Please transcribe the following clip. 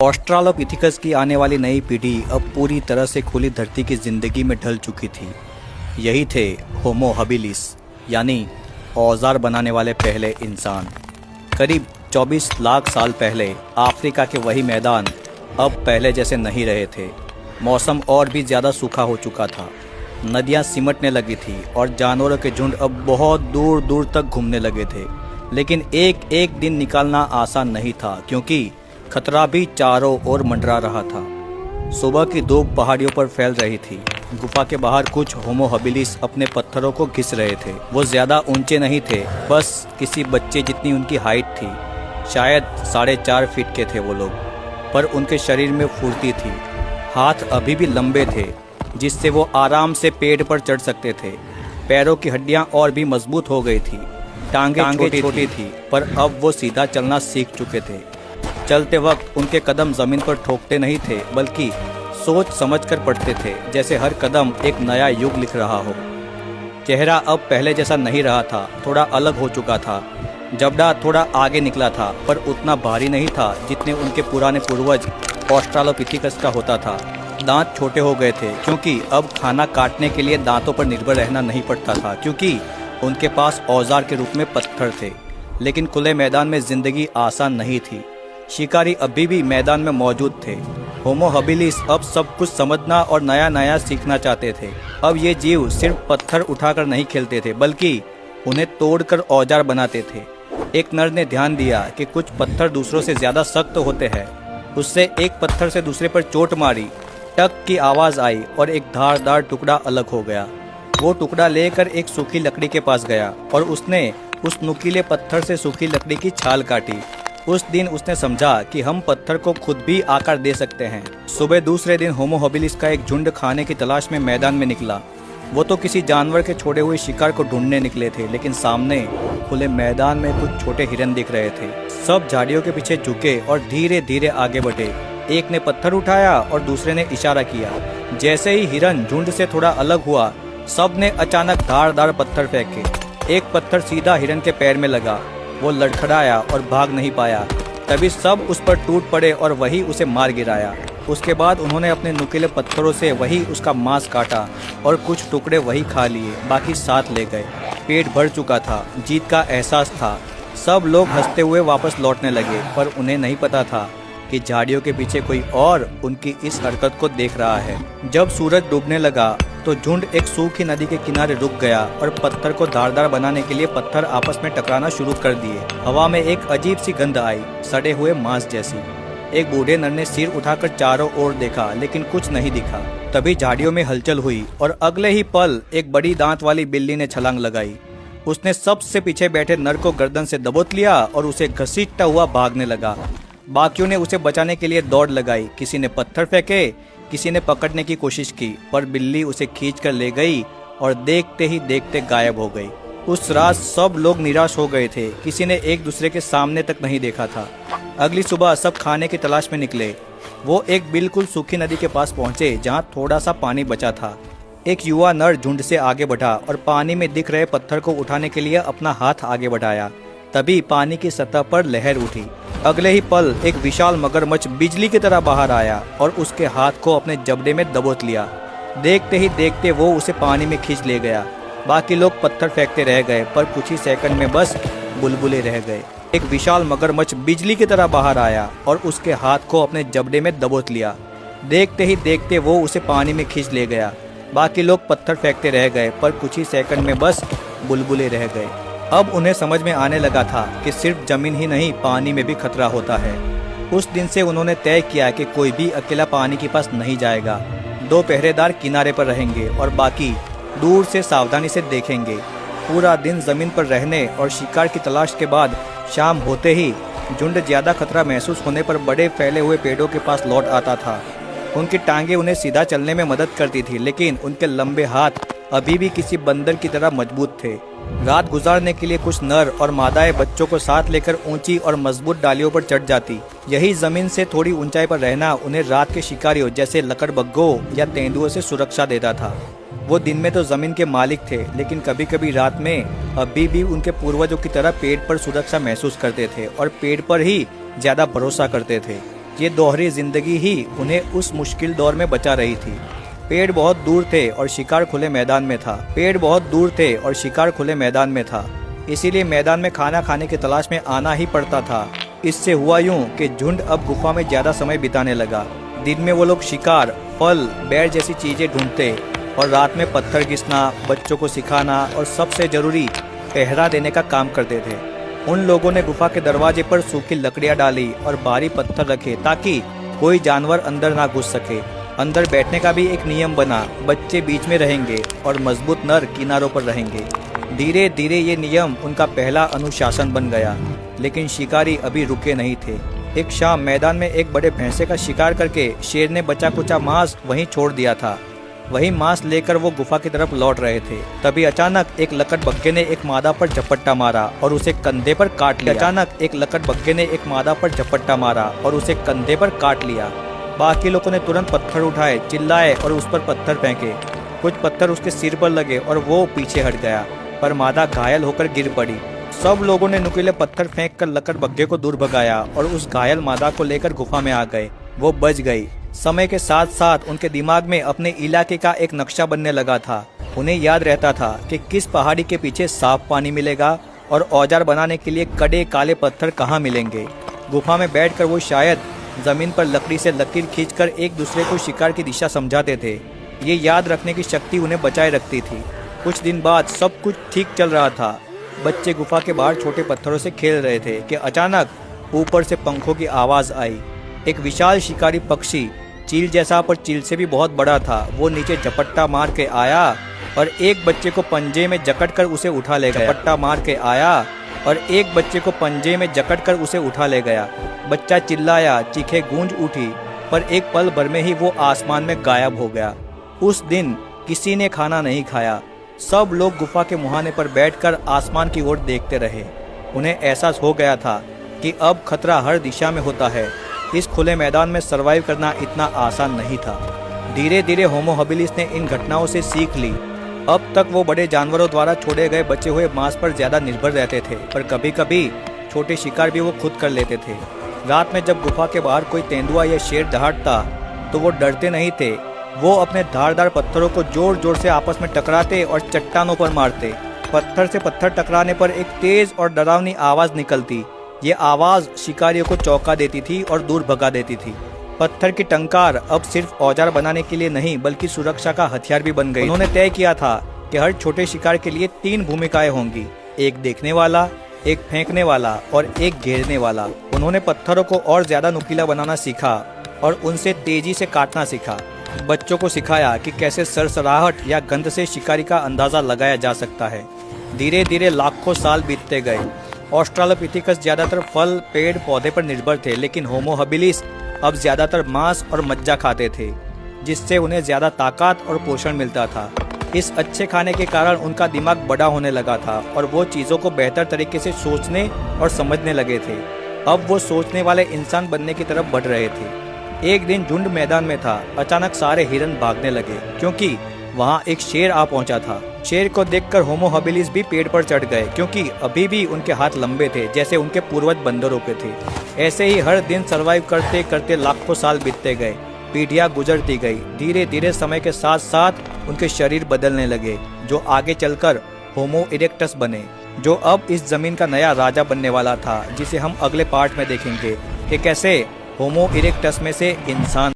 ऑस्ट्रालोपिथेकस की आने वाली नई पीढ़ी अब पूरी तरह से खुली धरती की जिंदगी में ढल चुकी थी। यही थे होमो हबिलिस, यानी औजार बनाने वाले पहले इंसान। करीब 24 लाख साल पहले अफ्रीका के वही मैदान अब पहले जैसे नहीं रहे थे। मौसम और भी ज़्यादा सूखा हो चुका था, नदियाँ सिमटने लगी थी और जानवरों के झुंड अब बहुत दूर दूर तक घूमने लगे थे। लेकिन एक एक दिन निकालना आसान नहीं था, क्योंकि खतरा भी चारों ओर मंडरा रहा था। सुबह की धूप पहाड़ियों पर फैल रही थी। गुफा के बाहर कुछ होमो हबिलिस अपने पत्थरों को घिस रहे थे। वो ज्यादा ऊंचे नहीं थे, बस किसी बच्चे जितनी उनकी हाइट थी। शायद 4.5 फीट के थे वो लोग, पर उनके शरीर में फुर्ती थी। हाथ अभी भी लंबे थे, जिससे वो आराम से पेड़ पर चढ़ सकते थे। पैरों की हड्डियां और भी मजबूत हो गई थी। टांगे छोटी थी, पर अब वो सीधा चलना सीख चुके थे। चलते वक्त उनके कदम जमीन पर ठोकते नहीं थे, बल्कि सोच समझकर पड़ते थे, जैसे हर कदम एक नया युग लिख रहा हो। चेहरा अब पहले जैसा नहीं रहा था, थोड़ा अलग हो चुका था। जबड़ा थोड़ा आगे निकला था, पर उतना भारी नहीं था जितने उनके पुराने पूर्वज ऑस्ट्रालोपिथेकस का होता था। दांत छोटे हो गए थे, क्योंकि अब खाना काटने के लिए दांतों पर निर्भर रहना नहीं पड़ता था, क्योंकि उनके पास औजार के रूप में पत्थर थे। लेकिन खुले मैदान में जिंदगी आसान नहीं थी। शिकारी अभी भी मैदान में मौजूद थे। होमो हबिलिस अब सब कुछ समझना और नया नया सीखना चाहते थे। अब ये जीव सिर्फ पत्थर उठाकर नहीं खेलते थे, बल्कि उन्हें तोड़कर औजार बनाते थे। एक नर ने ध्यान दिया कि कुछ पत्थर दूसरों से ज्यादा सख्त होते हैं। उससे एक पत्थर से दूसरे पर चोट मारी, टक की आवाज आई और एक धारदार टुकड़ा अलग हो गया। वो टुकड़ा लेकर एक सूखी लकड़ी के पास गया और उसने उस नुकीले पत्थर से सूखी लकड़ी की छाल काटी। उस दिन उसने समझा कि हम पत्थर को खुद भी आकार दे सकते हैं। सुबह दूसरे दिन होमो हबिलिस का एक झुंड खाने की तलाश में मैदान में निकला। वो तो किसी जानवर के छोड़े हुए शिकार को ढूंढने निकले थे, लेकिन सामने खुले मैदान में कुछ छोटे हिरन दिख रहे थे। सब झाड़ियों के पीछे झुके और धीरे धीरे आगे बढ़े। एक ने पत्थर उठाया और दूसरे ने इशारा किया। जैसे ही हिरन झुंड से थोड़ा अलग हुआ, सब ने अचानक धारदार पत्थर फेंके। एक पत्थर सीधा हिरन के पैर में लगा। वो लड़खड़ाया और भाग नहीं पाया। तभी सब उस पर टूट पड़े और वही उसे मार गिराया। उसके बाद उन्होंने अपने नुकीले पत्थरों से वही उसका मांस काटा और कुछ टुकड़े वही खा लिए, बाकी साथ ले गए। पेट भर चुका था, जीत का एहसास था। सब लोग हंसते हुए वापस लौटने लगे, पर उन्हें नहीं पता था कि झाड़ियों के पीछे कोई और उनकी इस हरकत को देख रहा है। जब सूरज डूबने लगा तो झुंड एक सूखी नदी के किनारे रुक गया और पत्थर को धारदार बनाने के लिए पत्थर आपस में टकराना शुरू कर दिए। हवा में एक अजीब सी गंध आई, सड़े हुए मांस जैसी। एक बूढ़े नर ने सिर उठाकर चारों ओर देखा, लेकिन कुछ नहीं दिखा। तभी झाड़ियों में हलचल हुई और अगले ही पल एक बड़ी दांत वाली बिल्ली ने छलांग लगाई। उसने सबसे पीछे बैठे नर को गर्दन से दबोच लिया और उसे घसीटता हुआ भागने लगा। बाकियों ने उसे बचाने के लिए दौड़ लगाई। किसी ने पत्थर फेंके, किसी ने पकड़ने की कोशिश की, पर बिल्ली उसे खींचकर ले गई और देखते ही देखते गायब हो गई। उस रात सब लोग निराश हो गए थे। किसी ने एक दूसरे के सामने तक नहीं देखा था। अगली सुबह सब खाने की तलाश में निकले। वो एक बिल्कुल सूखी नदी के पास पहुंचे, जहां थोड़ा सा पानी बचा था। एक युवा नर झुंड से आगे बढ़ा और पानी में दिख रहे पत्थर को उठाने के लिए अपना हाथ आगे बढ़ाया। तभी पानी की सतह पर लहर उठी। अगले ही पल एक विशाल मगरमच्छ बिजली की तरह बाहर आया और उसके हाथ को अपने जबड़े में दबोच लिया। देखते ही देखते वो उसे पानी में खींच ले गया। बाकी लोग पत्थर फेंकते रह गए, पर कुछ ही सेकंड में बस बुलबुले रह गए। एक विशाल मगरमच्छ बिजली की तरह बाहर आया और उसके हाथ को अपने जबड़े में दबोच लिया। देखते ही देखते वो उसे पानी में खींच ले गया। बाकी लोग पत्थर फेंकते रह गए, पर कुछ ही सेकंड में बस बुलबुले रह गए। अब उन्हें समझ में आने लगा था कि सिर्फ जमीन ही नहीं, पानी में भी खतरा होता है। उस दिन से उन्होंने तय किया कि कोई भी अकेला पानी के पास नहीं जाएगा। 2 पहरेदार किनारे पर रहेंगे और बाकी दूर से सावधानी से देखेंगे। पूरा दिन जमीन पर रहने और शिकार की तलाश के बाद शाम होते ही झुंड ज्यादा खतरा महसूस होने पर बड़े फैले हुए पेड़ों के पास लौट आता था। उनकी टांगे उन्हें सीधा चलने में मदद करती थी, लेकिन उनके लंबे हाथ अभी भी किसी बंदर की तरह मजबूत थे। रात गुजारने के लिए कुछ नर और मादाएं बच्चों को साथ लेकर ऊंची और मजबूत डालियों पर चढ़ जाती। यही जमीन से थोड़ी ऊंचाई पर रहना उन्हें रात के शिकारियों जैसे लकड़बग्घों या तेंदुओं से सुरक्षा देता था। वो दिन में तो जमीन के मालिक थे, लेकिन कभी कभी रात में अभी भी उनके पूर्वजों की तरह पेड़ पर सुरक्षा महसूस करते थे और पेड़ पर ही ज्यादा भरोसा करते थे। ये दोहरी जिंदगी ही उन्हें उस मुश्किल दौर में बचा रही थी। पेड़ बहुत दूर थे और शिकार खुले मैदान में था। पेड़ बहुत दूर थे और शिकार खुले मैदान में था, इसीलिए मैदान में खाना खाने की तलाश में आना ही पड़ता था। इससे हुआ यूं कि झुंड अब गुफा में ज्यादा समय बिताने लगा। दिन में वो लोग शिकार, फल, बैर जैसी चीजें ढूंढते और रात में पत्थर घिसना, बच्चों को सिखाना और सबसे जरूरी पहरा देने का काम करते थे। उन लोगों ने गुफा के दरवाजे पर सूखी लकड़ियां डाली और भारी पत्थर रखे ताकि कोई जानवर अंदर ना घुस सके। अंदर बैठने का भी एक नियम बना, बच्चे बीच में रहेंगे और मजबूत नर किनारों पर रहेंगे। धीरे धीरे ये नियम उनका पहला अनुशासन बन गया। लेकिन शिकारी अभी रुके नहीं थे। एक शाम मैदान में एक बड़े भैंसे का शिकार करके शेर ने बचा कुचा मांस वहीं छोड़ दिया था। वही मांस लेकर वो गुफा की तरफ लौट रहे थे। तभी अचानक एक लकड़बग्घे ने एक मादा पर झपट्टा मारा और उसे कंधे पर काट लिया। अचानक एक लकड़बग्घे ने एक मादा पर झपट्टा मारा और उसे कंधे पर काट लिया। बाकी लोगों ने तुरंत पत्थर उठाए, चिल्लाए और उस पर पत्थर फेंके। कुछ पत्थर उसके सिर पर लगे और वो पीछे हट गया, पर मादा घायल होकर गिर पड़ी। सब लोगों ने नुकीले पत्थर फेंककर लकड़बग्घे को दूर भगाया और उस घायल मादा को लेकर गुफा में आ गए। वो बच गई। समय के साथ साथ उनके दिमाग में अपने इलाके का एक नक्शा बनने लगा था। उन्हें याद रहता था कि किस पहाड़ी के पीछे साफ पानी मिलेगा और औजार बनाने के लिए कड़े काले पत्थर कहाँ मिलेंगे। गुफा में बैठकर वो शायद जमीन पर लकड़ी से लकीर खींचकर एक दूसरे को शिकार की दिशा समझाते थे। ये याद रखने की शक्ति उन्हें बचाए रखती थी। कुछ दिन बाद सब कुछ ठीक चल रहा था। बच्चे गुफा के बाहर छोटे पत्थरों से खेल रहे थे कि अचानक ऊपर से पंखों की आवाज़ आई। एक विशाल शिकारी पक्षी, चील जैसा पर चील से भी बहुत बड़ा था, वो नीचे झपट्टा मार के आया और एक बच्चे को पंजे में जकड़कर उसे उठा ले गया। झपट्टा मार के आया और एक बच्चे को पंजे में जकड़कर उसे उठा ले गया। बच्चा चिल्लाया, चीखें गूंज उठी, पर एक पल भर में ही वो आसमान में गायब हो गया। उस दिन किसी ने खाना नहीं खाया। सब लोग गुफा के मुहाने पर बैठकर आसमान की ओर देखते रहे। उन्हें एहसास हो गया था कि अब खतरा हर दिशा में होता है। इस खुले मैदान में सरवाइव करना इतना आसान नहीं था। धीरे धीरे होमो हबिलिस ने इन घटनाओं से सीख ली। अब तक वो बड़े जानवरों द्वारा छोड़े गए बचे हुए मांस पर ज्यादा निर्भर रहते थे, पर कभी कभी छोटे शिकार भी वो खुद कर लेते थे। रात में जब गुफा के बाहर कोई तेंदुआ या शेर दहाड़ता तो वो डरते नहीं थे। वो अपने धारदार पत्थरों को जोर जोर से आपस में टकराते और चट्टानों पर मारते। पत्थर से पत्थर टकराने पर एक तेज और डरावनी आवाज निकलती। ये आवाज शिकारियों को चौंका देती थी और दूर भगा देती थी। पत्थर की टंकार अब सिर्फ औजार बनाने के लिए नहीं बल्कि सुरक्षा का हथियार भी बन गई। उन्होंने तय किया था कि हर छोटे शिकार के लिए 3 भूमिकाएं होंगी, एक देखने वाला, एक फेंकने वाला और एक घेरने वाला। उन्होंने पत्थरों को और ज्यादा नुकीला बनाना सीखा और उनसे तेजी से काटना सीखा। बच्चों को सिखाया कि कैसे सरसराहट या गंध से शिकारी का अंदाजा लगाया जा सकता है। धीरे धीरे लाखों साल बीतते गए। ऑस्ट्रालोपिथेकस ज्यादातर फल, पेड़, पौधे पर निर्भर थे, लेकिन होमो हबिलिस अब ज्यादातर मांस और मज्जा खाते थे, जिससे उन्हें ज्यादा ताकत और पोषण मिलता था। इस अच्छे खाने के कारण उनका दिमाग बड़ा होने लगा था और वो चीज़ों को बेहतर तरीके से सोचने और समझने लगे थे। अब वो सोचने वाले इंसान बनने की तरफ बढ़ रहे थे। एक दिन झुंड मैदान में था। अचानक सारे हिरन भागने लगे क्योंकि वहाँ एक शेर आ पहुंचा था। शेर को देखकर होमो हबिलिस भी पेड़ पर चढ़ गए, क्योंकि अभी भी उनके हाथ लंबे थे जैसे उनके पूर्वज बंदरों के थे। ऐसे ही हर दिन सरवाइव करते करते लाखों साल बीतते गए। पीढ़ियां गुजरती गई। धीरे धीरे समय के साथ साथ उनके शरीर बदलने लगे, जो आगे चलकर होमो इरेक्टस बने, जो अब इस जमीन का नया राजा बनने वाला था, जिसे हम अगले पार्ट में देखेंगे कि कैसे होमो इरेक्टस में से इंसान